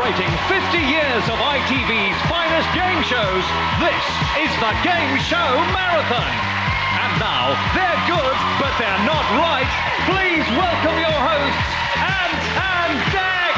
Celebrating 50 years of ITV's finest game shows, this is the Game Show Marathon. And now, they're good, but they're not right. Please welcome your hosts, Ant and Dec.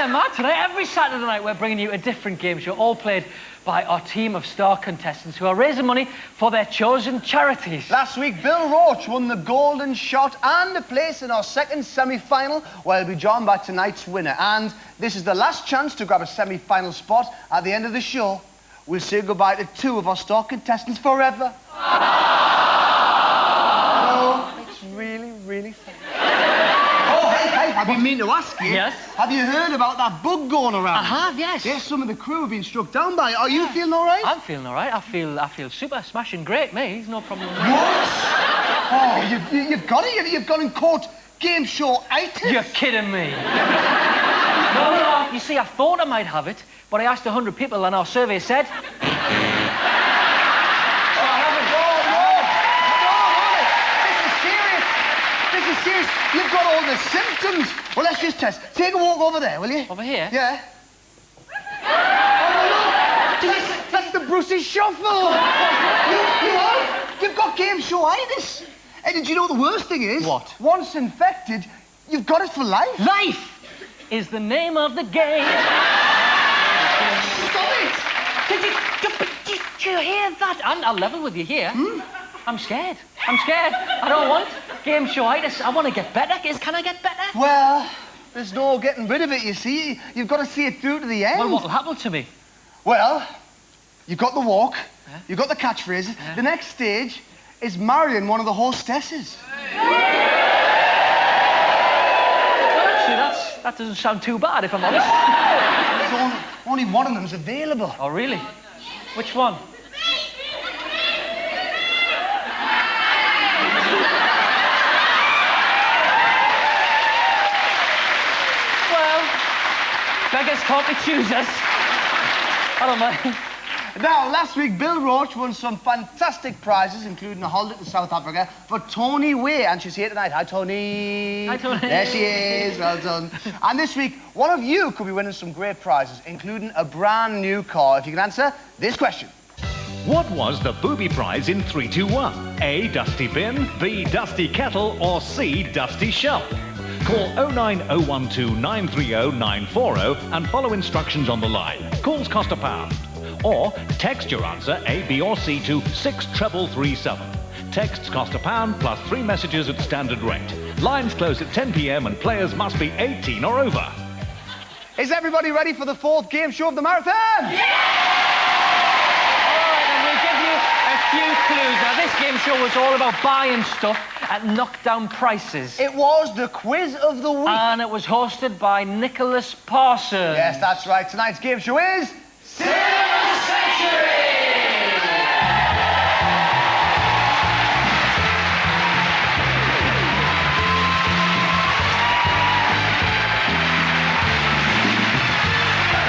Matt, today, every Saturday night, we're bringing you a different game show, all played by our team of star contestants who are raising money for their chosen charities. Last week, Bill Roach won the golden shot and a place in our second semi-final, where he'll be joined by tonight's winner. And this is the last chance to grab a semi-final spot. At the end of the show, we'll say goodbye to two of our star contestants forever. Oh, it's really, really sad. Oh, hey, I've been meaning to ask you. Yes? Have you heard about that bug going around? I have, yes. Yes, some of the crew have been struck down by it. Are you feeling all right? I'm feeling all right. I feel super smashing great, me. There's no problem with What? Oh, you've got it. You've gone and caught game show-itis. You're kidding me. No. You see, I thought I might have it, but I asked 100 people and our survey said... Serious. You've got all the symptoms. Well, let's just test. Take a walk over there, will you? Over here? Yeah. Oh, look. That's the Bruce's shuffle. You've got game show-itis. And did you know the worst thing is? What? Once infected, you've got it for life. Life is the name of the game. Stop it. Did you hear that? I'll level with you here. I'm scared. I don't want game show-itis. I want to get better. Can I get better? Well, there's no getting rid of it, you see. You've got to see it through to the end. Well, what'll happen to me? Well, you've got the walk, you've got the catchphrases. The next stage is marrying one of the hostesses. Well, actually, that doesn't sound too bad, if I'm honest. Only one of them's available. Oh, really? Which one? Beggars can't be choosers. I don't mind. Now, last week, Bill Roach won some fantastic prizes, including a holiday to South Africa for Tony Way. And she's here tonight. Hi, Tony. Hi, Tony. There she is. Well done. And this week, one of you could be winning some great prizes, including a brand new car, if you can answer this question. What was the booby prize in 3, 2, 1? A, dusty bin, B, dusty kettle, or C, dusty shelf? Call 09012 930 940 and follow instructions on the line. Calls cost £1. Or text your answer A, B or C to 63337. Texts cost £1 plus 3 messages at standard rate. Lines close at 10 p.m. and players must be 18 or over. Is everybody ready for the 4th game show of the marathon? Yeah! Few clues. Now, this game show was all about buying stuff at knockdown prices. It was the quiz of the week. And it was hosted by Nicholas Parsons. Yes, that's right. Tonight's game show is... Sin of the Century!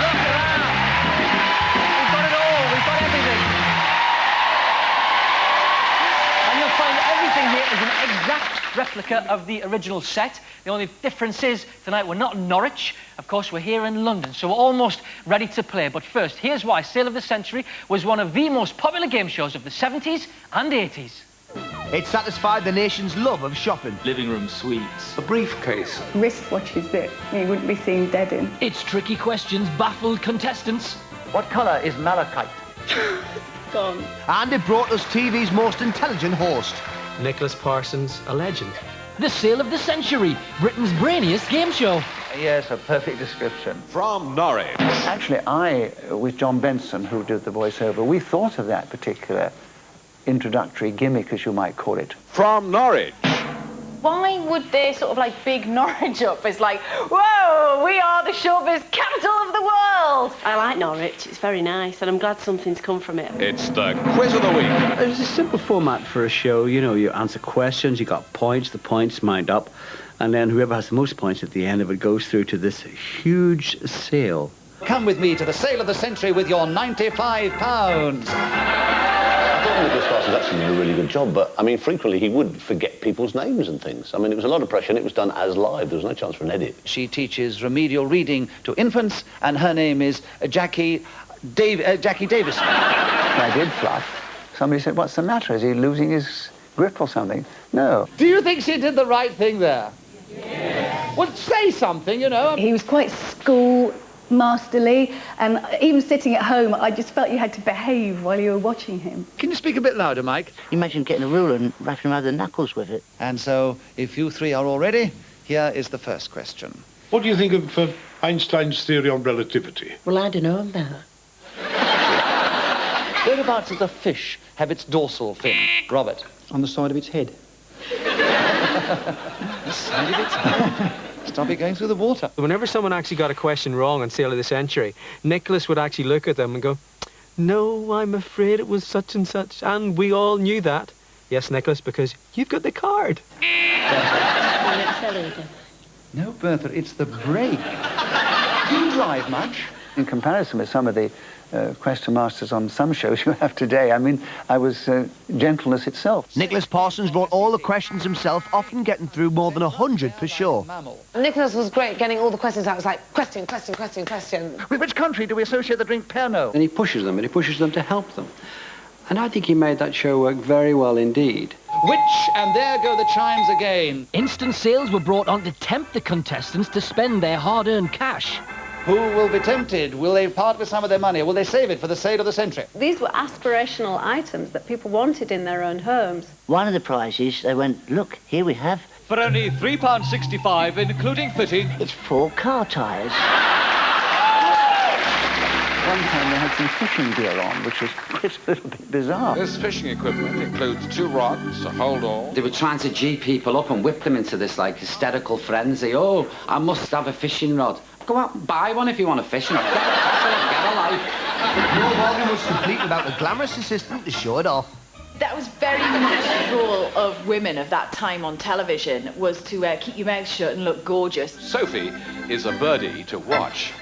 Look around. We've got it all. We've got everything. And you'll find everything here is an exact replica of the original set. The only difference is tonight we're not in Norwich. Of course, we're here in London, so we're almost ready to play. But first, here's why Sale of the Century was one of the most popular game shows of the 70s and 80s. It satisfied the nation's love of shopping. Living room suites. A briefcase. Wristwatches that you wouldn't be seen dead in. Its tricky questions baffled contestants. What colour is malachite? Gone. And it brought us TV's most intelligent host. Nicholas Parsons, a legend. The Sale of the Century, Britain's brainiest game show. Yes, a perfect description. From Norwich. Actually, with John Benson, who did the voiceover, we thought of that particular introductory gimmick, as you might call it. From Norwich. Why would they sort of like big Norwich up? It's like, whoa, we are the showbiz capital of the world. I like Norwich, it's very nice, and I'm glad something's come from it. It's the quiz of the week. It's a simple format for a show. You know, you answer questions, you got points, the points mind up, and then whoever has the most points at the end of it goes through to this huge sale. Come with me to the sale of the century with your £95. I thought Nicholas Parsons actually did a really good job, but, I mean, frequently he would forget people's names and things. I mean, it was a lot of pressure, and it was done as live. There was no chance for an edit. She teaches remedial reading to infants, and her name is Jackie Davis. I did fluff. Somebody said, what's the matter? Is he losing his grip or something? No. Do you think she did the right thing there? Yes. Well, say something, you know. He was quite schoolmasterly, and even sitting at home, I just felt you had to behave while you were watching him. Can you speak a bit louder, Mike? Imagine getting a ruler and wrapping around the knuckles with it. And so, if you three are all ready, here is the first question. What do you think of Einstein's theory on relativity? Well, I don't know about. Whereabouts does a fish have its dorsal fin? Robert. On the side of its head. The side of its head? Stop it going through the water. Whenever someone actually got a question wrong on Sale of the Century, Nicholas would actually look at them and go, "No, I'm afraid it was such and such, and we all knew that." Yes, Nicholas, because you've got the card. No, Bertha, it's the brake. Do you drive much? In comparison with some of the question masters on some shows you have today, I mean, I was gentleness itself. Nicholas Parsons wrote all the questions himself, often getting through more than 100 per show. Nicholas was great getting all the questions out. It was like, question, question, question, question. With which country do we associate the drink Pernod? And he pushes them to help them. And I think he made that show work very well indeed. Which, and there go the chimes again. Instant sales were brought on to tempt the contestants to spend their hard-earned cash. Who will be tempted? Will they part with some of their money, or will they save it for the sale of the century? These were aspirational items that people wanted in their own homes. One of the prizes, they went, look, here we have... For only £3.65, including fitting. It's 4 car tyres. One time they had some fishing gear on, which was quite a little bit bizarre. This fishing equipment includes 2 rods, a hold all. They were trying to G people up and whip them into this, like, hysterical frenzy. Oh, I must have a fishing rod. Go out and buy one if you want a fishing rod. Get a life. No Morgan was complete without a glamorous assistant to show it off. That was very much the role of women of that time on television, was to keep your mouth shut and look gorgeous. Sophie is a birdie to watch.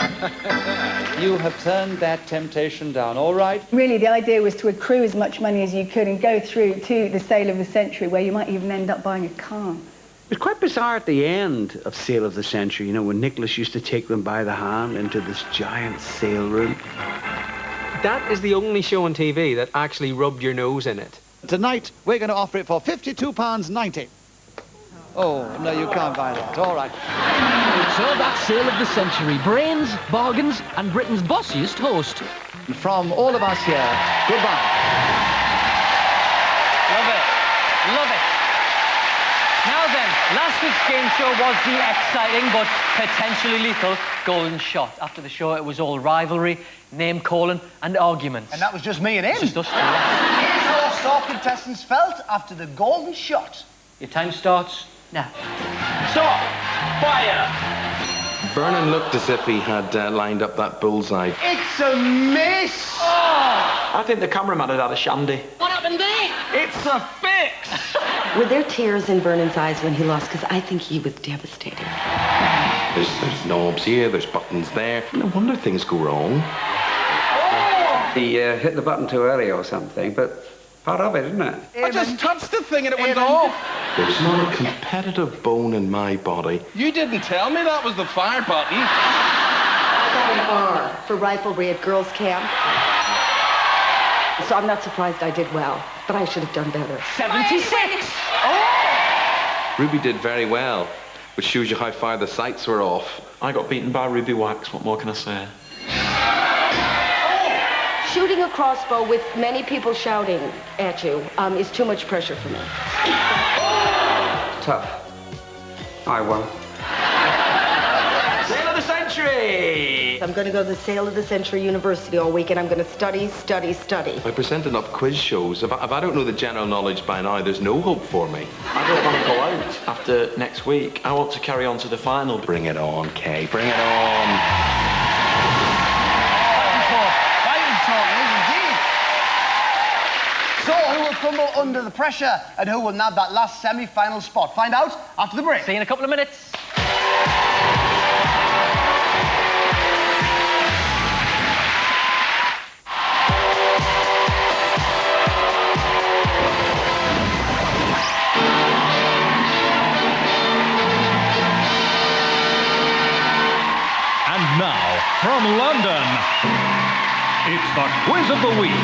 You have turned that temptation down, all right? Really, the idea was to accrue as much money as you could and go through to the sale of the century, where you might even end up buying a car. It was quite bizarre at the end of Sale of the Century, you know, when Nicholas used to take them by the hand into this giant sale room. That is the only show on TV that actually rubbed your nose in it. Tonight, we're going to offer it for £52.90. Oh, no, you can't buy that. All right. So that's Sale of the Century. Brains, bargains, and Britain's bossiest host. From all of us here, goodbye. Love it. Love it. Now then, last week's game show was the exciting but potentially lethal Golden Shot. After the show, it was all rivalry, name-calling and arguments. And that was just me and him. Just us two. Here's how our star contestants felt after the Golden Shot. Your time starts now. Stop! Fire! Vernon looked as if he had lined up that bullseye. It's a miss! Oh! I think the cameraman had a shandy. What happened there? It's a fix! Were there tears in Vernon's eyes when he lost? Because I think he was devastated. There's knobs here, there's buttons there. No wonder things go wrong. He hit the button too early or something, but part of it, isn't it? I just touched the thing and it went off. There's not a competitive bone in my body. You didn't tell me that was the fire button. I got an R for rivalry at girls' camp. So I'm not surprised I did well, but I should have done better. 76! Ruby did very well, which shows you how far the sights were off. I got beaten by Ruby Wax, what more can I say? Shooting a crossbow with many people shouting at you is too much pressure for me. Tough. I won. Sale of the Century! I'm going to go to the Sale of the Century University all week, and I'm going to study, study, study. By presenting up quiz shows, if I don't know the general knowledge by now, there's no hope for me. I don't want to go out after next week. I want to carry on to the final. Bring it on, Kay. Bring it on. So, who will crumble under the pressure and who will nab that last semi-final spot? Find out after the break. See you in a couple of minutes. And now, from London, it's the Quiz of the Week.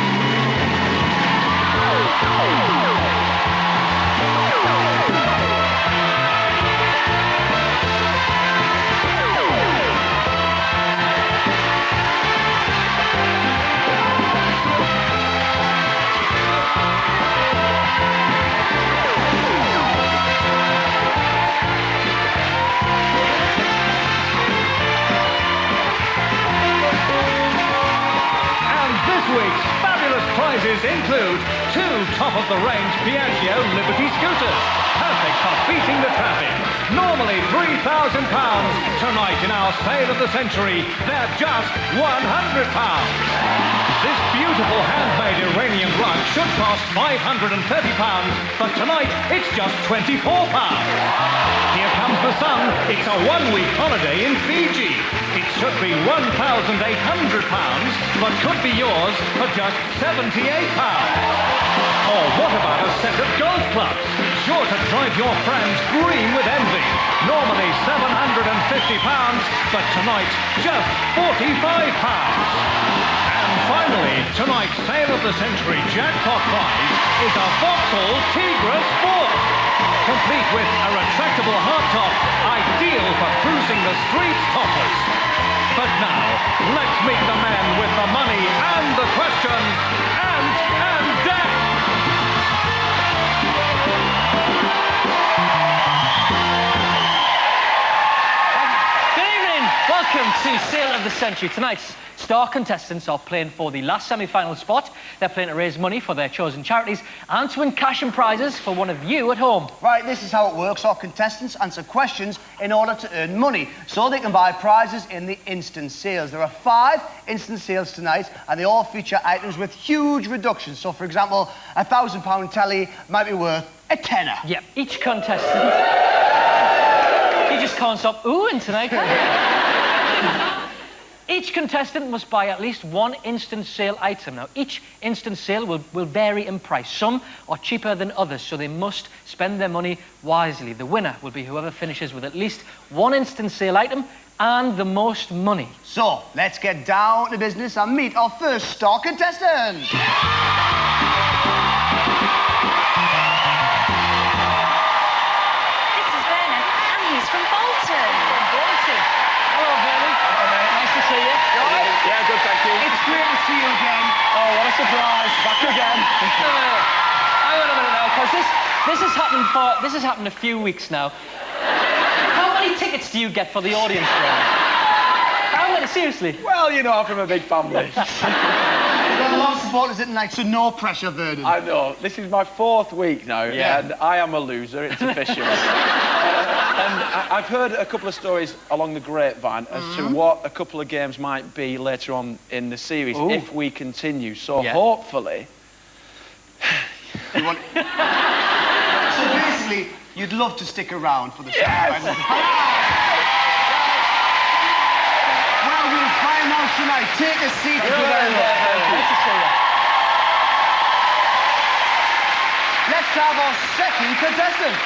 Week's fabulous prizes include 2 top-of-the-range Piaggio Liberty scooters, perfect for beating the traffic. Normally £3,000. Tonight in our Sale of the Century, they're just £100. This beautiful handmade Iranian rug should cost £530, but tonight it's just £24. Here comes the sun. It's a 1-week holiday in Fiji. It should be £1,800, but could be yours for just £78. Or what about a set of golf clubs? Sure to drive your friends green with envy. Normally £750, but tonight just £45. And finally, tonight's Sale of the Century jackpot prize is a Vauxhall Tigra Sport. Complete with a retractable hardtop, ideal for cruising the streets topless. But now, let's meet the men with the money and the questions and death. Good evening. Welcome to Sale of the Century. Tonight's star contestants are playing for the last semi-final spot. They're playing to raise money for their chosen charities and to win cash and prizes for one of you at home. Right, this is how it works. Our contestants answer questions in order to earn money, so they can buy prizes in the instant sales. There are 5 instant sales tonight, and they all feature items with huge reductions. So, for example, a £1,000 telly might be worth a tenner. Yep, each contestant... You just can't stop oohing tonight, can you? Each contestant must buy at least 1 instant sale item. Now, each instant sale will vary in price. Some are cheaper than others, so they must spend their money wisely. The winner will be whoever finishes with at least 1 instant sale item and the most money. So, let's get down to business and meet our first star contestant. This is Bernard, and he's from Bolton. Hello, Vernon. Nice to see you. Yeah, good, thank you. It's great to see you again. Oh, what a surprise. Back again. Hang on a minute now, because this has happened a few weeks now. How many tickets do you get for the audience room? How many, seriously? Well, you know, I'm from a big family. We've got a lot of supporters tonight, so no pressure, Vernon. I know. This is my 4th week now, and I am a loser. It's official. And I've heard a couple of stories along the grapevine as to what a couple of games might be later on in the series if we continue. So hopefully... You want... So basically, you'd love to stick around for the semi-final. Well, we'll find out tonight. Take a seat. Let's have our second contestant.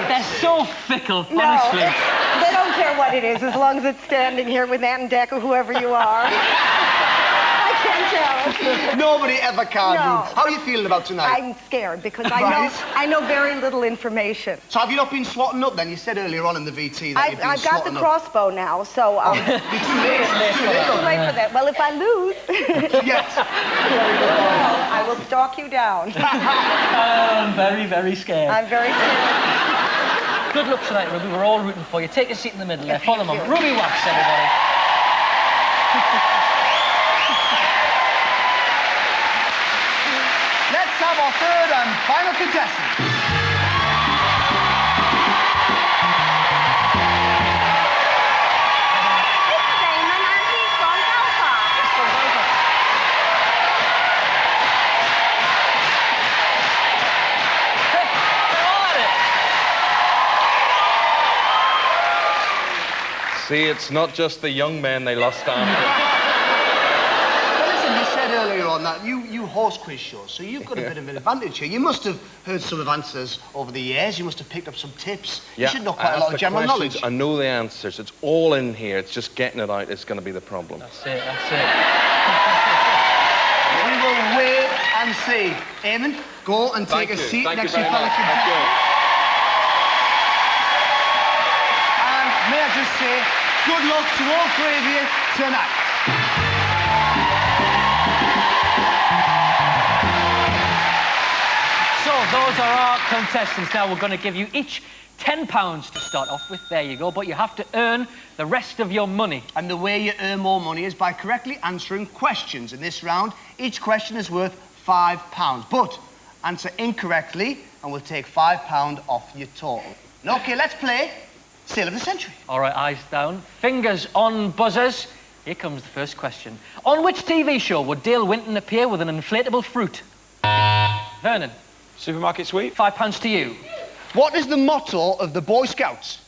They're so fickle, honestly. They don't care what it is, as long as it's standing here with Aunt and Deck or whoever you are. I tell. Nobody ever can. No. How are you feeling about tonight? I'm scared because Right. I know very little information. So have you not been swatting up then? You said earlier on in the VT that you've been I've got the swatting up. crossbow now, so You're too late. It's too late. too late for that. Well, if I lose, Yes. I will stalk you down. I'm very, very scared. I'm very scared. Good luck tonight, Ruby. We're all rooting for you. Take a seat in the middle there. Follow them on. Ruby Wax, everybody. Let's have our third and final contestant. See, it's not just the young men they lost after. Well, listen, you said earlier on that you host quiz shows, so you've got a bit of an advantage here. You must have heard some of answers over the years. You must have picked up some tips. You should know quite a lot of general knowledge. I know the answers. It's all in here. It's just getting it out that's going to be the problem. That's it, that's it. We will wait and see. Eamon, go and take a seat next to your fellow contestant. May I just say, good luck to all three of you tonight. So, those are our contestants. Now, we're going to give you each £10 to start off with. There you go. But you have to earn the rest of your money. And the way you earn more money is by correctly answering questions. In this round, each question is worth £5. But answer incorrectly, and we'll take £5 off your total. OK, let's play Sale of the Century. All right, eyes down. Fingers on buzzers. Here comes the first question. On which TV show would Dale Winton appear with an inflatable fruit? Vernon. Supermarket sweep. £5 to you. What is the motto of the Boy Scouts?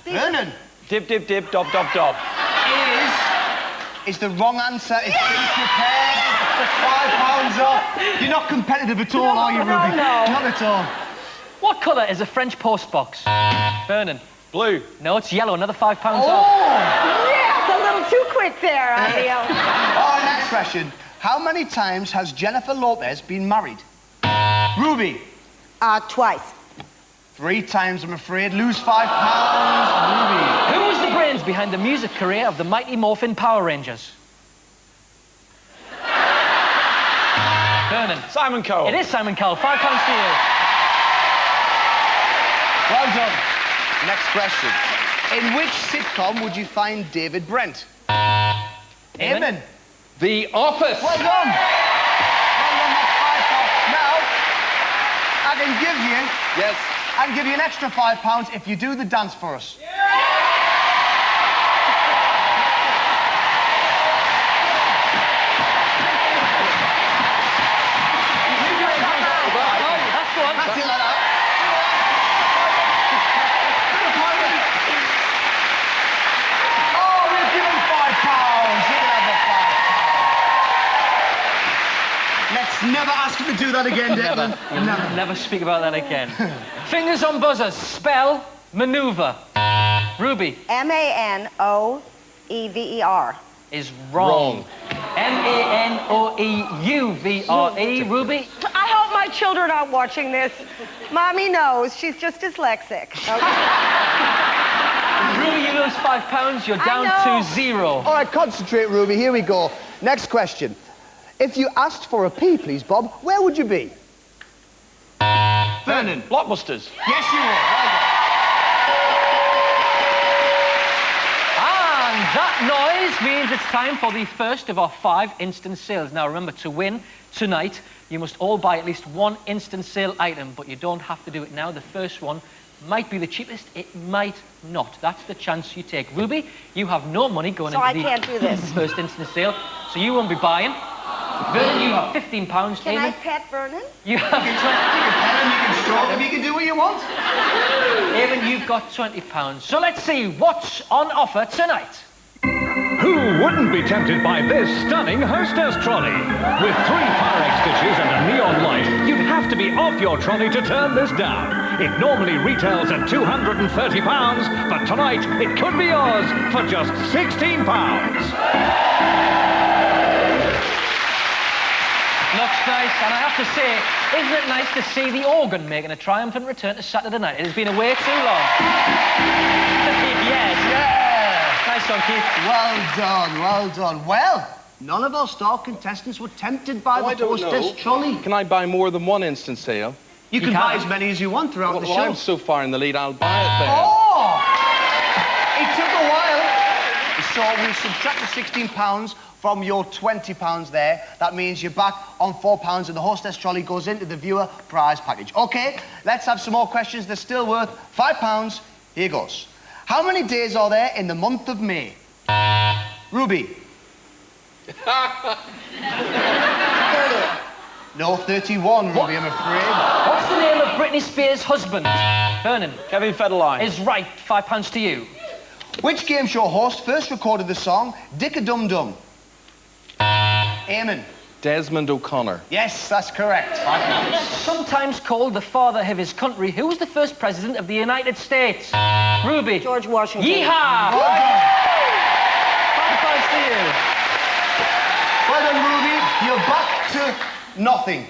Vernon. Dib, dib, dib, dob, dob, dob. Is the wrong answer. It's being prepared. £5 off. You're not competitive at all, are you, Ruby? No. Not at all. What colour is a French post box? Vernon. Blue. No, it's yellow. Another £5 off. Yes, a little too quick there, Leo. All right, next question. How many times has Jennifer Lopez been married? Ruby. Twice. 3 times, I'm afraid. Lose £5. Ruby. Who was the brains behind the music career of the Mighty Morphin Power Rangers? Vernon. Simon Cowell. It is Simon Cowell. £5 to you. Well done. Next question. In which sitcom would you find David Brent? Eamon. The Office. Well done. Well done, that's £5. Now, I can give you... Yes. I can give you an extra £5 if you do the dance for us. That's it like that. Oh, we've given £5. You can have the £5. Let's never ask you to do that again, Declan. Never speak about that again. Fingers on buzzers. Spell manoeuvre. Ruby. Manoeuvre. Is wrong. Manoeuvre. Ruby. I hope my children aren't watching this. Mommy knows. She's just dyslexic. Ruby, you lose £5. You're down to 0. All right, concentrate, Ruby. Here we go. Next question. If you asked for a pee, please, Bob, where would you be? Vernon. Blockbusters. Yes, you would. Well done. And that noise means it's time for the first of our 5 instant sales. Now, remember, to win tonight, you must all buy at least 1 instant sale item, but you don't have to do it now. The first one might be the cheapest, it might not. That's the chance you take. Ruby, you have no money going into the can't do this. first instant sale, so you won't be buying. Vernon, you have £15. Can Eamon, I pet Vernon? you have You can pet him, you can stroke him, you can do what you want. Eamon, you've got £20. So let's see what's on offer tonight. Who wouldn't be tempted by this stunning hostess trolley? With 3 fire extinguishers and a neon light, you'd have to be off your trolley to turn this down. It normally retails at £230, but tonight it could be yours for just £16. Looks nice, and I have to say, isn't it nice to see the organ making a triumphant return to Saturday night? It has been away too long. Yes. Yeah. Nice one, Keith. Well done, well done. Well, none of our star contestants were tempted by the hostess trolley. Can I buy more than one instant sale? You can buy as many as you want throughout the show. Well, I'm so far in the lead, I'll buy it then. Oh! It took a while. So we subtract the £16 from your £20 there. That means you're back on £4 and the hostess trolley goes into the viewer prize package. OK, let's have some more questions. They're still worth £5. Here goes. How many days are there in the month of May? Ruby. No, 31, Ruby, I'm afraid. What's the name of Britney Spears' husband? Vernon. Kevin Federline. Is right. £5 to you. Which game show host first recorded the song Dick-a-Dum-Dum? Eamon. Desmond O'Connor. Yes, that's correct. £5. Sometimes called the father of his country, who was the first president of the United States? Ruby. George Washington. Yeehaw! Well done. £5 to you. Well done, Ruby. You're back to nothing.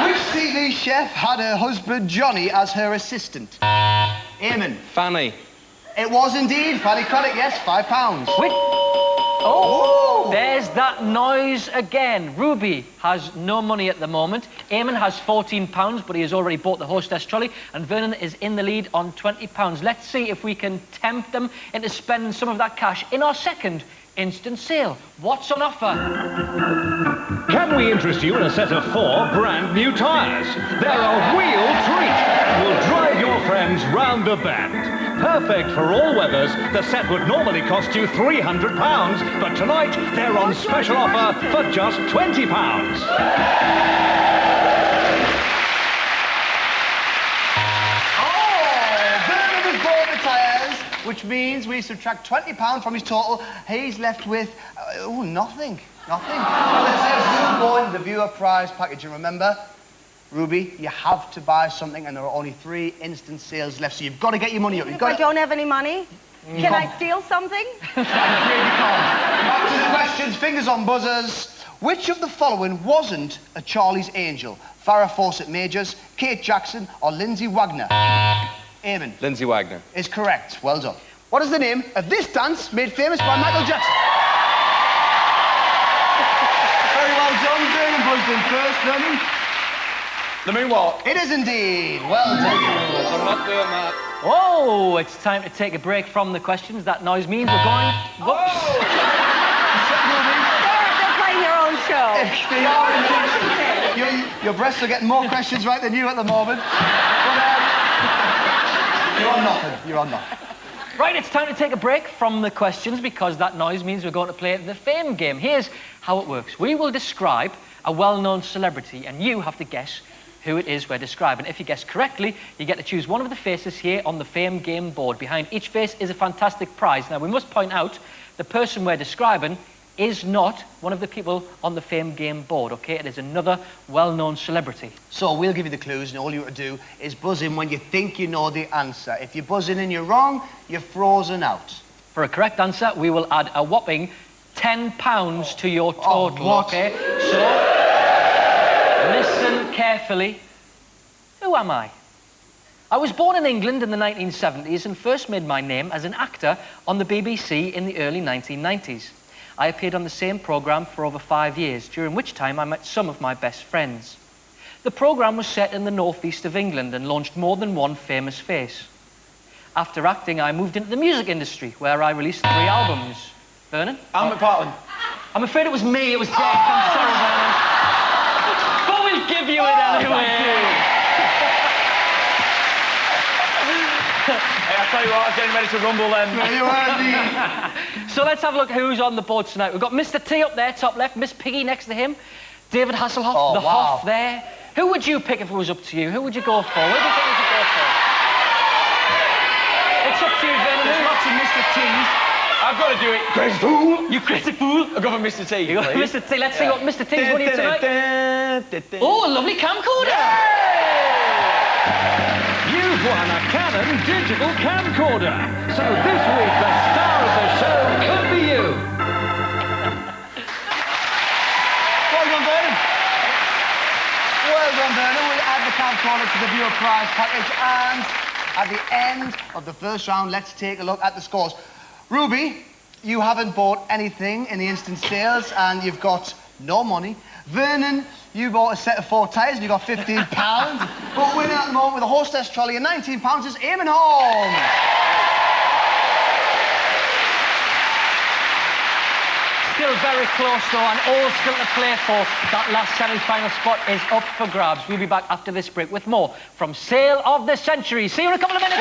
Which TV chef had her husband Johnny as her assistant? Eamon. Fanny. It was indeed Fanny Craddock, yes, £5. Oh, there's that noise again. Ruby has no money at the moment. Eamon has £14, but he has already bought the hostess trolley, and Vernon is in the lead on £20. Let's see if we can tempt them into spending some of that cash in our second instant sale. What's on offer? Can we interest you in a set of 4 brand new tyres? They're a real treat and will drive your friends round the bend. Perfect for all weathers, the set would normally cost you £300, but tonight they're on special offer for just £20. Which means we subtract £20 from his total. He's left with, nothing. Nothing. Let's go into the viewer prize package. And remember, Ruby, you have to buy something, and there are only 3 instant sales left, so you've got to get your money up. I don't have any money. Can I steal something? Back to the questions, fingers on buzzers. Which of the following wasn't a Charlie's Angel? Farrah Fawcett Majors, Kate Jackson, or Lindsay Wagner? Eamon. Lindsay Wagner. Is correct. Well done. What is the name of this dance made famous by Michael Jackson? Very well done. Vernon buzzed in first. Vernon. The moonwalk. It is indeed. Well done. I'm not doing that. Oh, it's time to take a break from the questions. That noise means we're going... Whoops. They're playing their own show. They are indeed. Your breasts are getting more questions right than you at the moment. But, you're on nothing. You're on nothing. Right, it's time to take a break from the questions because that noise means we're going to play the fame game. Here's how it works. We will describe a well-known celebrity and you have to guess who it is we're describing. If you guess correctly, you get to choose one of the faces here on the fame game board. Behind each face is a fantastic prize. Now, we must point out the person we're describing is not one of the people on the fame game board, OK? It is another well-known celebrity. So we'll give you the clues, and all you have to do is buzz in when you think you know the answer. If you buzz in and you're wrong, you're frozen out. For a correct answer, we will add a whopping £10 to your total, OK? So, listen carefully. Who am I? I was born in England in the 1970s and first made my name as an actor on the BBC in the early 1990s. I appeared on the same programme for over 5 years, during which time I met some of my best friends. The programme was set in the northeast of England and launched more than one famous face. After acting, I moved into the music industry, where I released 3 albums. Vernon? Alan McPartlin. I'm afraid it was me, it was Dave. I'm sorry, Vernon. But we'll give you it anyway. Hey, I tell you what, I was getting ready to rumble then. You are indeed. So let's have a look at who's on the board tonight. We've got Mr. T up there, top left, Miss Piggy next to him, David Hasselhoff, the Hoff there. Who would you pick if it was up to you? Who would you go for? Who do you think we should go for? It's up to you, Vernon. There's lots of Mr. T's. I've got to do it. Crazy fool. You crazy fool. I'll go for Mr. T. You go for Mr. T. Let's see what Mr. T's winning tonight. Oh, a lovely camcorder. You've won a Canon digital camcorder. So this week, the star of the show could be you. Well done, Vernon. can't call it to the viewer prize package. And at the end of the first round, let's take a look at the scores. Ruby, you haven't bought anything in the instant sales and you've got no money. Vernon, you bought a set of 4 tyres and you got £15. But winning at the moment with a hostess trolley and £19 is Eamon Home. Still very close though, and all still to play for. That last semi-final spot is up for grabs. We'll be back after this break with more from Sale of the Century. See you in a couple of minutes.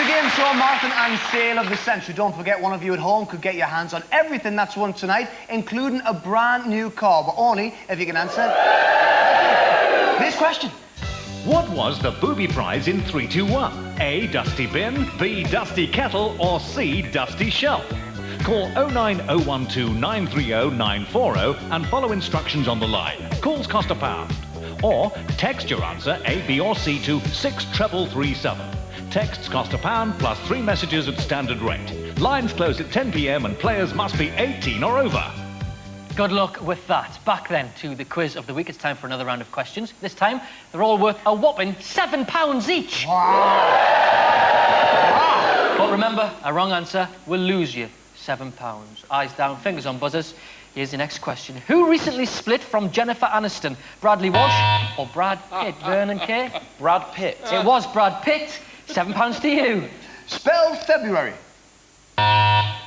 Gameshow Marathon and Sale of the Century. Don't forget, one of you at home could get your hands on everything that's won tonight, including a brand new car, but only if you can answer this question. What was the booby prize in 321? A, dusty bin, B, dusty kettle, or C, dusty shelf? Call 09012 930 940 and follow instructions on the line. Calls cost £1. Or text your answer A, B, or C to 63337. Texts cost £1 plus 3 messages at standard rate. Lines close at 10 p.m. and players must be 18 or over. Good luck with that. Back then to the quiz of the week. It's time for another round of questions. This time, they're all worth a whopping £7 each. Wow. But remember, a wrong answer will lose you £7. Eyes down, fingers on buzzers. Here's the next question. Who recently split from Jennifer Aniston? Bradley Walsh or Brad Pitt? Vernon Kay? Brad Pitt. It was Brad Pitt. £7 to you. Spell February.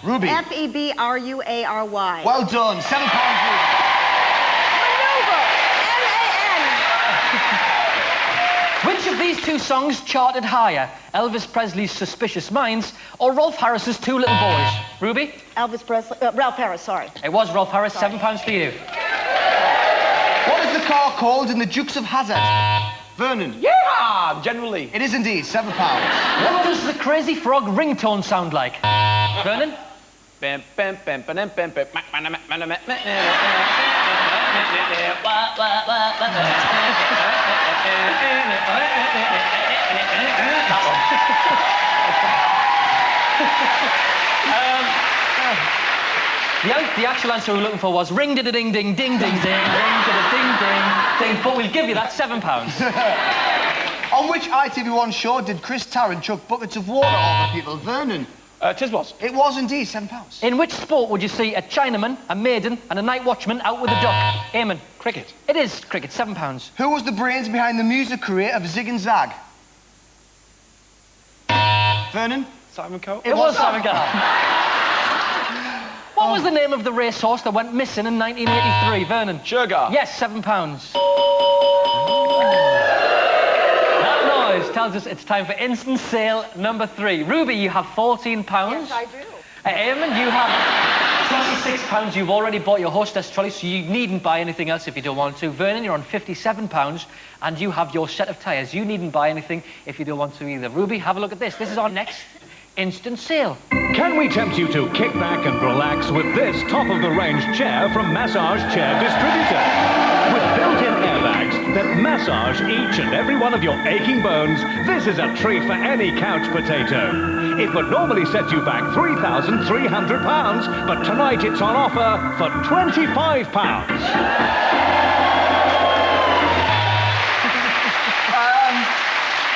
Ruby. F-E-B-R-U-A-R-Y. Well done. £7, Ruby. Maneuver. M-A-N. Which of these two songs charted higher? Elvis Presley's Suspicious Minds or Rolf Harris's Two Little Boys? Ruby? Elvis Presley. Ralph Harris, sorry. It was Rolf Harris. Sorry. £7 for you. What is the car called in the Dukes of Hazzard? Vernon. Yeah, generally. It is indeed £7. What does the Crazy Frog ringtone sound like? Vernon? The actual answer we were looking for was ring did a ding ding ding ding ding, ring did a ding ding ding, but we'll give you that £7. On which ITV1 show did Chris Tarrant chuck buckets of water over people? Vernon. Tiswas. It was indeed £7. In which sport would you see a Chinaman, a maiden, and a night watchman out with a duck? Eamon. Cricket. It is cricket, £7. Who was the brains behind the music career of Zig and Zag? Vernon. Simon Cowell. It was Simon Cowell. What was the name of the racehorse that went missing in 1983, Vernon? Sugar. Yes, £7. That noise tells us it's time for instant sale number 3. Ruby, you have £14. Yes, I do. Eamon, you have £26. You've already bought your hostess trolley, so you needn't buy anything else if you don't want to. Vernon, you're on £57, and you have your set of tyres. You needn't buy anything if you don't want to either. Ruby, have a look at this. This is our next instant sale. Can we tempt you to kick back and relax with this top-of-the-range chair from Massage Chair Distributor? With built-in airbags that massage each and every one of your aching bones, this is a treat for any couch potato. It would normally set you back £3,300, but tonight it's on offer for £25.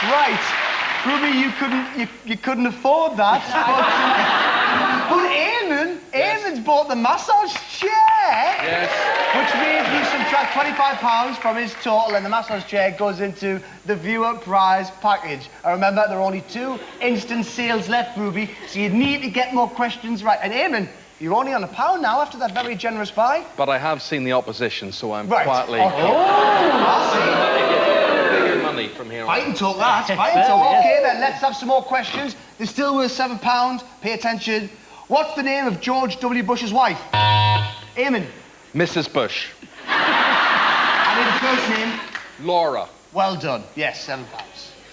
Right. Ruby, you couldn't afford that. But Eamon's bought the massage chair. Yes. Which means you subtract £25 from his total and the massage chair goes into the viewer prize package. And remember, there are only 2 instant sales left, Ruby, so you need to get more questions right. And Eamon, you're only on £1 now after that very generous buy. But I have seen the opposition, so I'm Right. quietly... Okay. I see. Bigger money from here on. Fight and talk that. Fight and talk. Okay, then, let's have some more questions. They're still worth £7. Pay attention. What's the name of George W. Bush's wife? Eamon. Mrs. Bush. And his first name? Laura. Well done. Yes, £7.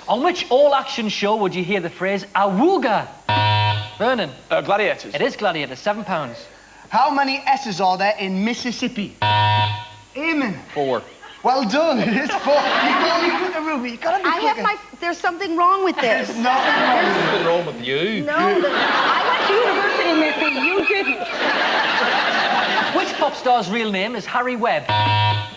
On which all-action show would you hear the phrase awooga? Vernon. Gladiators. It is Gladiators, £7. How many S's are there in Mississippi? Eamon. 4. Well done. It is 4. You got to be quicker, Ruby. You got to be quicker. There's something wrong with this. There's nothing wrong with it. Nothing wrong with you. No, I went to university, Missy. You didn't. Which pop star's real name is Harry Webb?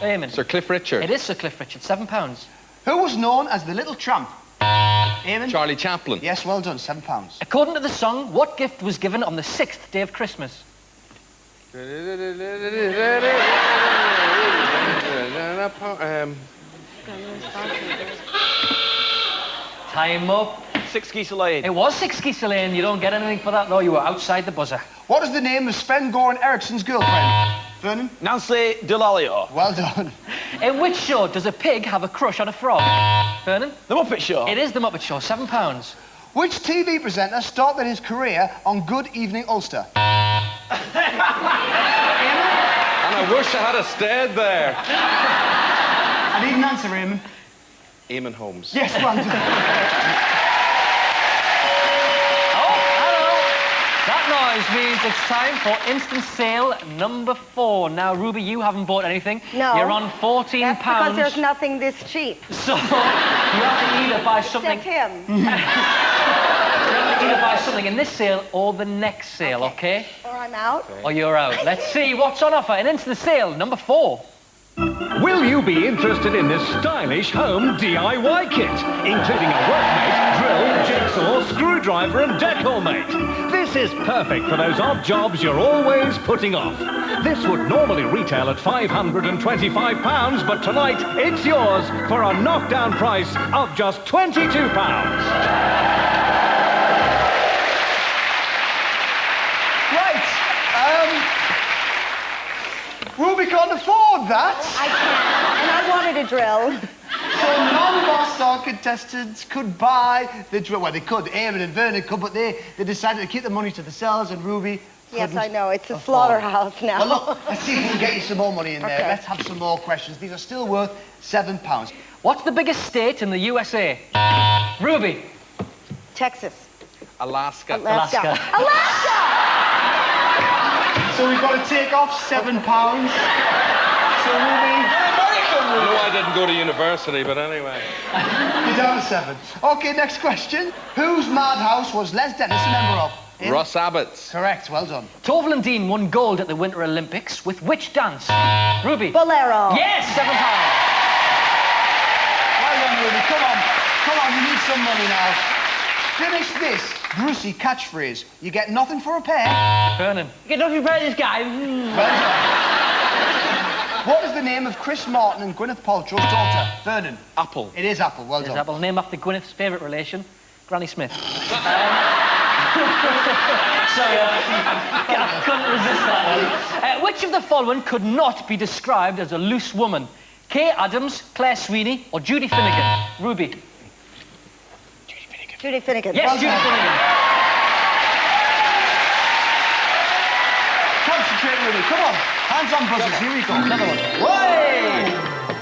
Eamon. Sir Cliff Richard. It is Sir Cliff Richard, £7. Who was known as the Little Tramp? Eamon? Charlie Chaplin. Yes, well done, £7. According to the song, what gift was given on the 6th day of Christmas? Time up. 6 geese a laying. It was 6 geese a laying. You don't get anything for that, though. You were outside the buzzer. What is the name of Sven-Goran Eriksson's girlfriend? Vernon? Nancy Delalio. Well done. In which show does a pig have a crush on a frog? Vernon? The Muppet Show. It is The Muppet Show, £7. Which TV presenter started his career on Good Evening Ulster? And I wish I had stayed there. I need an answer, Eamon. Eamon Holmes. Yes, well done. That noise means it's time for instant sale number 4. Now, Ruby, you haven't bought anything. No. You're on £14. That's because there's nothing this cheap. So, you have to either buy something... Except him. You have to either buy something in this sale or the next sale, okay? Or I'm out. Or you're out. Let's see what's on offer in instant sale number 4. Will you be interested in this stylish home DIY kit, including a workmate, drill, jigsaw, screwdriver and decor mate? This is perfect for those odd jobs you're always putting off. This would normally retail at £525, but tonight it's yours for a knockdown price of just £22. Right. Ruby can't afford that. I can't. And I wanted a drill. So non-Boss Star contestants could buy the drill. Well, they could. Eamon and Vernon could, but they decided to keep the money to themselves, and Ruby Yes, I know. It's a afford. slaughterhouse now. Well, look, let's see if we can get you some more money in there. Okay. Let's have some more questions. These are still worth £7. What's the biggest state in the USA? Ruby. Texas. Alaska. Alaska. So we've got to take off £7. So Ruby... I know I didn't go to university, but anyway. You're down to 7. OK, next question. Whose madhouse was Les Dennis a member of? Russ Abbott's. Correct, well done. Torval and Dean won gold at the Winter Olympics with which dance? Ruby. Bolero. Yes, £7. Well done, Ruby. Come on, you need some money now. Finish this Brucey catchphrase. You get nothing for a pair. Vernon. You get nothing for this guy. What is the name of Chris Martin and Gwyneth Paltrow's daughter? Vernon. Apple. It is Apple, well It is done. Apple, named after Gwyneth's favourite relation, Granny Smith. Sorry, I couldn't resist that one. Which of the following could not be described as a loose woman? Kay Adams, Claire Sweeney, or Judy Finnegan? Ruby. Judy Finnegan. Yes, Judy Finnegan. Concentrate, Ruby. Come on. Hands on buzzers. Here we go. Another one. Way!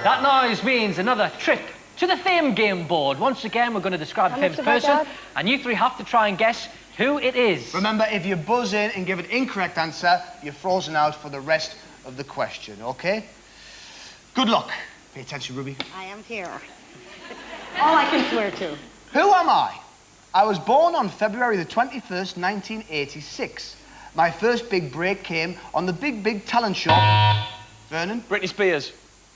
That noise means another trip to the Fame Game board. Once again, we're going to describe a famous person, and you three have to try and guess who it is. Remember, if you buzz in and give an incorrect answer, you're frozen out for the rest of the question, OK? Good luck. Pay attention, Ruby. I am here. All I can swear to. Who am I? I was born on February the 21st, 1986. My first big break came on the Big Talent Show. Vernon? Britney Spears.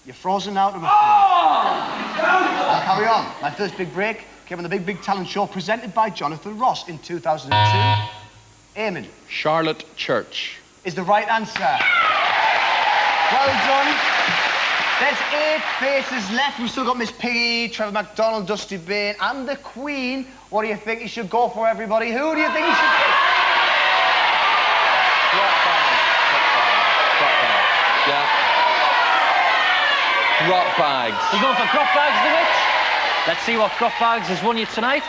You're frozen out of a I'll carry on. My first big break came on the Big Talent Show presented by Jonathan Ross in 2002. Eamon. Charlotte Church. Is the right answer. Well done. There's 8 faces left. We've still got Miss Piggy, Trevor McDonald, Dusty Bain, and the Queen. What do you think you should go for, everybody? Who do you think you should pick? Yeah. Crop bags. You going for crop bags, the witch? Let's see what crop bags has won you tonight.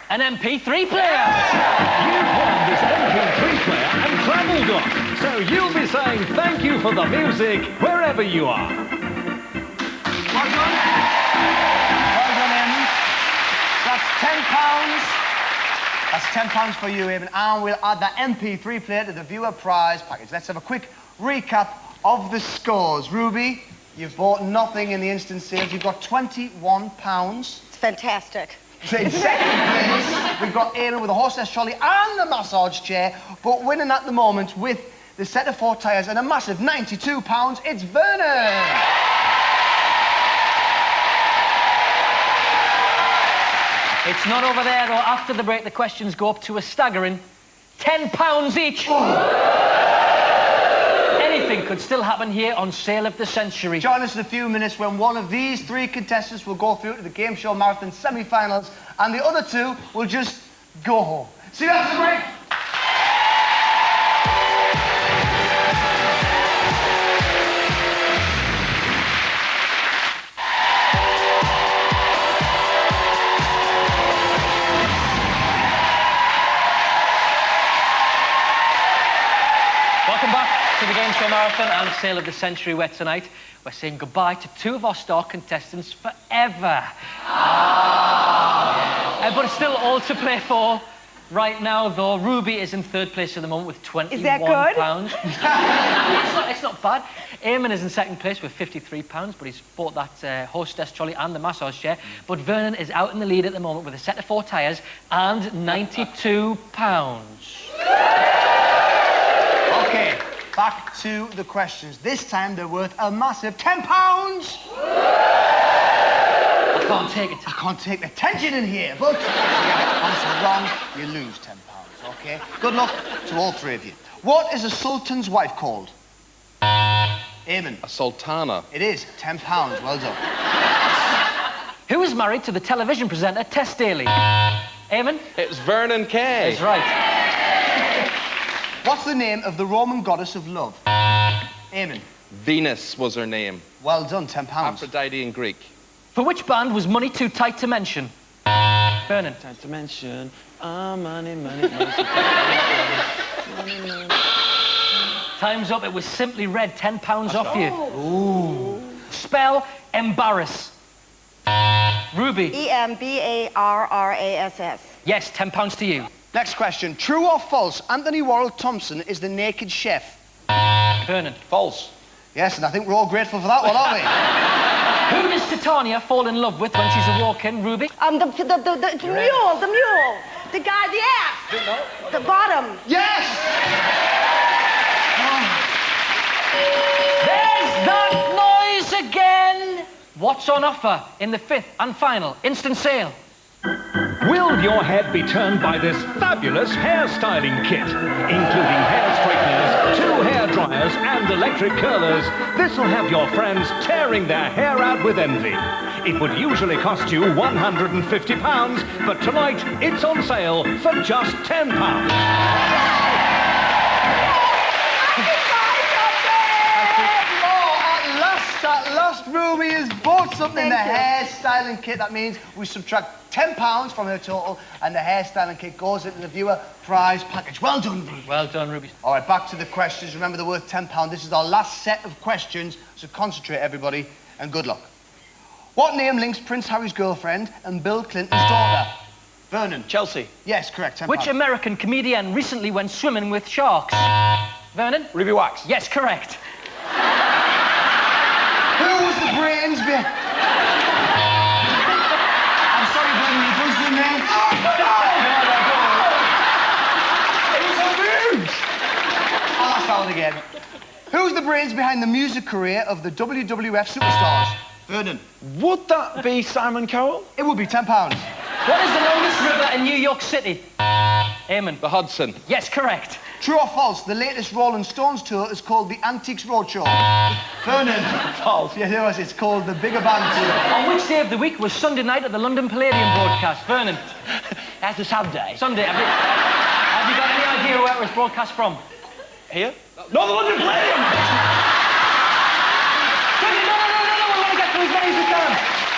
An MP3 player. You've won this MP3 player and travel dock. So you'll be saying thank you for the music wherever you are. Well done. Well done, Eamon. That's £10. That's £10 for you, Eamon, and we'll add that MP3 player to the viewer prize package. Let's have a quick recap of the scores. Ruby, you've bought nothing in the instant sales. You've got £21. It's fantastic. In second place, we've got Eamon with a horse-less trolley and the massage chair, but winning at the moment with the set of 4 tyres and a massive £92, it's Vernon! It's not over there, though. After the break, the questions go up to a staggering £10 each. Anything could still happen here on Sale of the Century. Join us in a few minutes when one of these 3 contestants will go through to the Game Show Marathon semi-finals and the other 2 will just go home. See you after the break. Welcome back to the Game Show Marathon and Sale of the Century, where tonight we're saying goodbye to 2 of our star contestants forever. But it's still all to play for. Right now, though, Ruby is in 3rd place at the moment with £21. Is that good? It's not bad. Eamon is in 2nd place with £53, but he's bought that hostess trolley and the massage chair. But Vernon is out in the lead at the moment with a set of 4 tyres and £92. Okay, back to the questions. This time they're worth a massive £10. I can't take it. I can't take the tension in here, but if you get the answer wrong, you lose £10, okay? Good luck to all 3 of you. What is a sultan's wife called? Eamon. A sultana. It is. £10. Well done. Who is married to the television presenter Tess Daly? Eamon? It was Vernon Kay. That's right. What's the name of the Roman goddess of love? Eamon. Venus was her name. Well done, £10. Aphrodite in Greek. For which band was Money Too Tight to Mention? Vernon. Tight to mention. Money, money, money. Time's up. It was Simply Red. £10 off you. Ooh. Spell embarrass. Ruby. E-M-B-A-R-R-A-S-S. Yes, £10 to you. Next question. True or false, Anthony Worrell Thompson is the naked chef? Vernon. False. Yes, and I think we're all grateful for that one, aren't we? Who does Titania fall in love with when she's a walk-in, Ruby? The mule. The guy, the ass. The bottom. Yes! There's that noise again! What's on offer in the 5th and final instant sale? Will your head be turned by this fabulous hairstyling kit, including hair straighteners, 2 hair dryers and electric curlers? This will have your friends tearing their hair out with envy. It would usually cost you £150, but tonight it's on sale for just £10. At last, Ruby has bought something, the hairstyling kit. That means we subtract £10 from her total, and the hairstyling kit goes into the viewer prize package. Well done, Ruby. Well done, Ruby. All right, back to the questions. Remember, they're worth £10. This is our last set of questions, so concentrate, everybody, and good luck. What name links Prince Harry's girlfriend and Bill Clinton's daughter? Vernon. Chelsea. Yes, correct, £10. Which American comedian recently went swimming with sharks? Vernon? Ruby Wax. Yes, correct. Who was the brains behind... I'm sorry, Vernon, you buzzed in there. It was a boobs! I'll ask that one again. Who's the brains behind the music career of the WWF superstars? Vernon. Would that be Simon Cowell? It would be £10. What is the longest river in New York City? Eamon. The Hudson. Yes, correct. True or false, the latest Rolling Stones tour is called the Antiques Roadshow? Vernon. False. Yes, it was. It's called the Bigger Band Tour. On which day of the week was Sunday night at the London Palladium broadcast? Vernon. That's a Sunday. Sunday. Have you got any idea where it was broadcast from? Here? No, the London Palladium!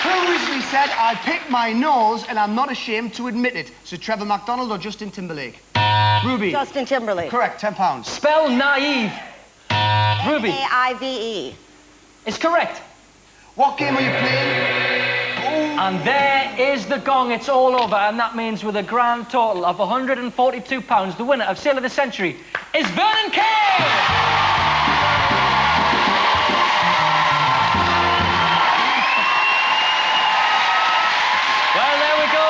Who recently said, I picked my nose and I'm not ashamed to admit it? Sir Trevor MacDonald or Justin Timberlake? Ruby. Justin Timberlake. Correct, £10. Spell naive. Ruby. N-A-I-V-E. It's correct. What game are you playing? Oh, And there is the gong. It's all over, and that means with a grand total of £142, the winner of Sale of the Century is Vernon Kay! Well, there we go.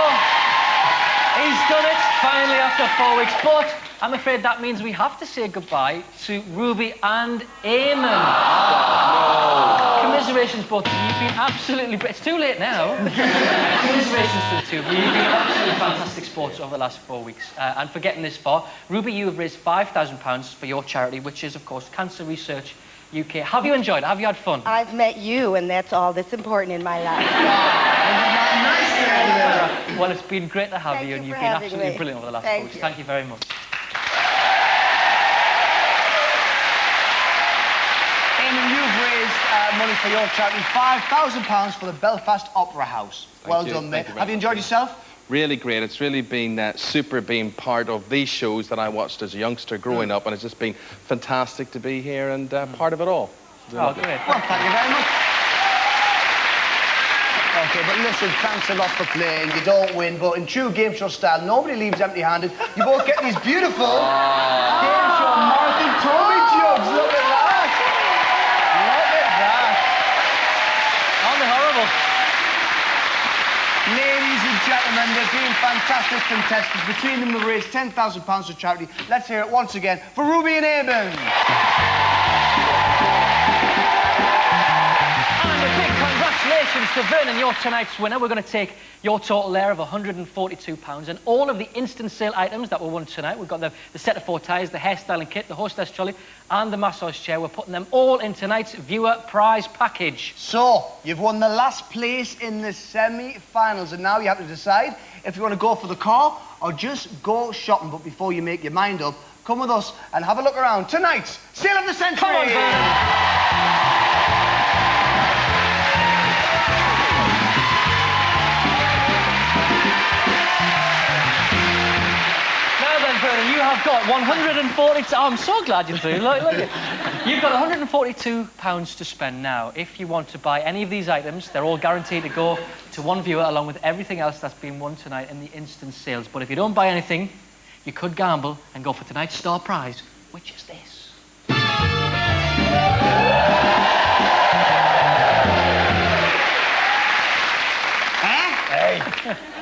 He's done it, finally, after 4 weeks. But I'm afraid that means we have to say goodbye to Ruby and Eamon. Commiserations, both of you. You've been absolutely... It's too late now. Commiserations to the two of you. You've been absolutely fantastic sports over the last 4 weeks. And for getting this far, Ruby, you have raised £5,000 for your charity, which is, of course, Cancer Research UK. Have you enjoyed it? Have you had fun? I've met you, and that's all that's important in my life. Well, it's been great to have you, and you've been absolutely brilliant over the last 4 weeks. Thank you very much. Eamon, you've raised money for your charity, £5,000 for the Belfast Opera House. Well done, mate. Have you enjoyed yourself? Really great. It's really been super being part of these shows that I watched as a youngster growing up, and it's just been fantastic to be here and part of it all. Oh, great. Well, thank you very much. Okay, but listen, thanks a lot for playing. You don't win, but in true game show style, nobody leaves empty-handed. You both get these beautiful game show marathon Toby jugs. Look at that. Look at that. Aren't they horrible? Ladies and gentlemen, they've been fantastic contestants. Between them, they've raised £10,000 for charity. Let's hear it once again for Ruby and Eamon. Congratulations to Vernon, you're tonight's winner. We're going to take your total there of £142 and all of the instant sale items that were won tonight. We've got the set of 4 ties, the hairstyling kit, the hostess trolley and the massage chair. We're putting them all in tonight's viewer prize package. So, you've won the last place in the semi-finals and now you have to decide if you want to go for the car or just go shopping. But before you make your mind up, come with us and have a look around tonight's Sale of the Century. Come on, Vernon. You have got 142... I'm so glad you do. Look at You've got £142 to spend now. If you want to buy any of these items, they're all guaranteed to go to one viewer along with everything else that's been won tonight in the instant sales. But if you don't buy anything, you could gamble and go for tonight's star prize, which is this. Hey.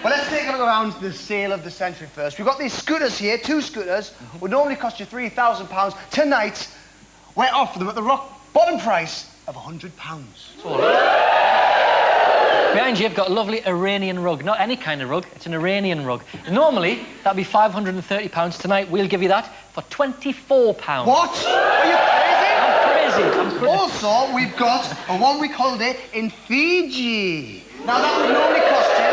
Well, let's take a look around the Sale of the Century first. We've got these scooters here, 2 scooters, would normally cost you £3,000. Tonight, we're offering them at the rock bottom price of £100. Behind you, you've got a lovely Iranian rug. Not any kind of rug, it's an Iranian rug. Normally, that'd be £530. Tonight, we'll give you that for £24. What? Are you crazy? I'm crazy. Also, we've got a one-week holiday in Fiji. Now, that would normally cost you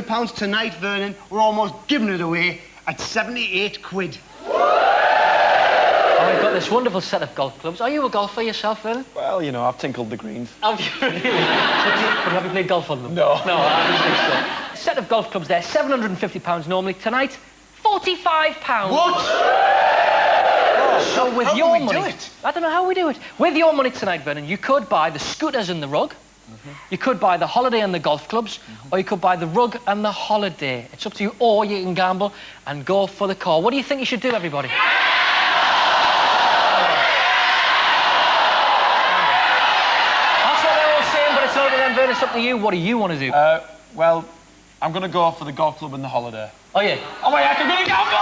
£1,800 tonight, Vernon. We're almost giving it away at 78 quid. Oh, we've got this wonderful set of golf clubs. Are you a golfer yourself, Vernon? Well, you know, I've tinkled the greens. Have you really? But have you played golf on them? No. No, I don't think so. A set of golf clubs there, £750 normally. Tonight, £45. What? So with how your do we money... do it? I don't know how we do it. With your money tonight, Vernon, you could buy the scooters and the rug. You could buy the holiday and the golf clubs, or you could buy the rug and the holiday. It's up to you, or you can gamble and go for the car. What do you think you should do, everybody? That's what they're all saying, but it's over then, Vernon. It's up to you. What do you want to do? Well, I'm going to go for the golf club and the holiday. Oh, yeah? Oh, my heck, I'm going to gamble!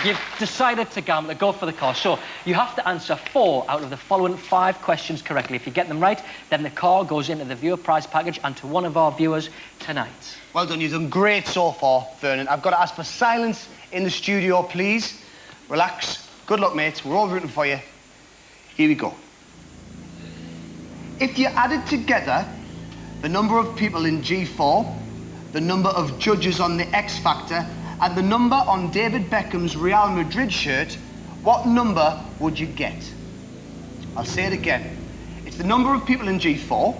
You've decided to gamble, to go for the car. So you have to answer 4 out of the following 5 questions correctly. If you get them right, then the car goes into the viewer prize package and to one of our viewers tonight. Well done, you've done great so far, Vernon. I've got to ask for silence in the studio, please. Relax. Good luck, mates. We're all rooting for you. Here we go. If you added together the number of people in G4, the number of judges on the X Factor, and the number on David Beckham's Real Madrid shirt, what number would you get? I'll say it again. It's the number of people in G4,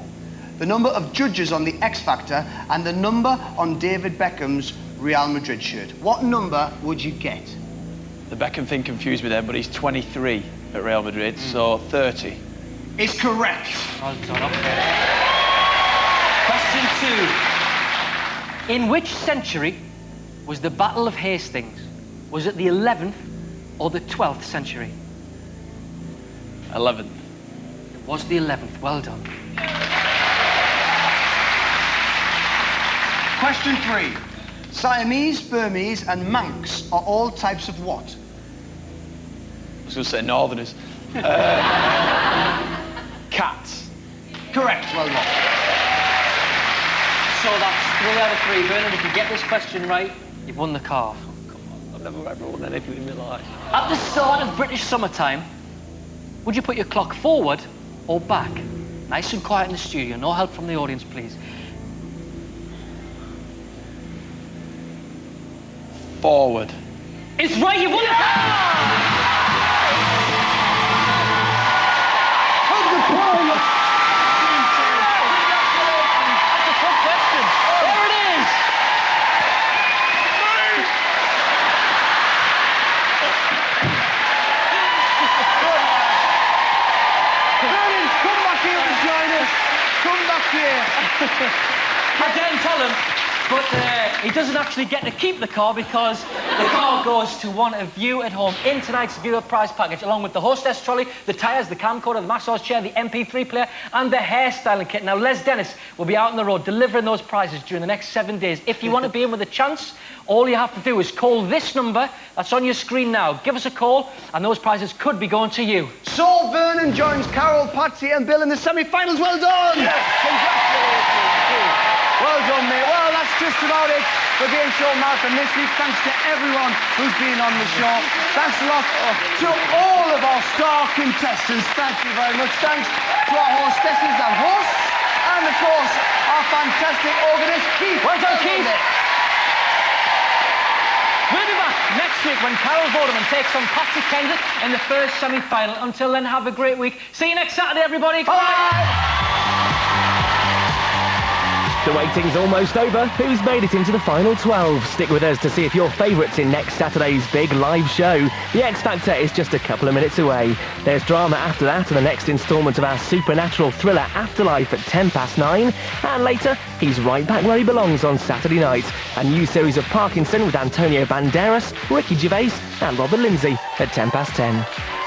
the number of judges on the X Factor, and the number on David Beckham's Real Madrid shirt. What number would you get? The Beckham thing confused me then, but he's 23 at Real Madrid, so 30. Is correct. Well done, okay. Question 2. In which century was the Battle of Hastings? Was it the 11th or the 12th century? 11th. It was the 11th. Well done. Question 3. Siamese, Burmese and Manx are all types of what? I was going to say Northerners. Cats. Correct. Well done. So that's 3 out of 3. Bernard, if you get this question right, you've won the car. I've never ever won anything in my life. At the start of British summertime, would you put your clock forward or back? Nice and quiet in the studio. No help from the audience, please. Forward. It's right, you won the car! I didn't tell him, but he doesn't actually get to keep the car because the car goes to one of you at home in tonight's viewer prize package, along with the hostess trolley, the tyres, the camcorder, the massage chair, the MP3 player, and the hairstyling kit. Now, Les Dennis will be out on the road delivering those prizes during the next 7 days. If you want to be in with a chance, all you have to do is call this number that's on your screen now. Give us a call, and those prizes could be going to you. So Vernon joins Carol, Patsy and Bill in the semi-finals. Well done! Yes, congratulations. Well done, mate. Well, that's just about it for Gameshow Marathon this week. Thanks to everyone who's been on the show. Thanks a lot to all of our star contestants. Thank you very much. Thanks to our hostesses and hosts. And, of course, our fantastic organist, Keith. Well done, Keith. We'll be back next week when Carol Vorderman takes on Patsy Kendrick in the first semi-final. Until then, have a great week. See you next Saturday, everybody. Bye! The waiting's almost over. Who's made it into the final 12? Stick with us to see if you're favourites in next Saturday's big live show. The X Factor is just a couple of minutes away. There's drama after that and the next instalment of our supernatural thriller Afterlife at 9:10. And later, he's right back where he belongs on Saturday night. A new series of Parkinson with Antonio Banderas, Ricky Gervais and Robert Lindsay at 10:10.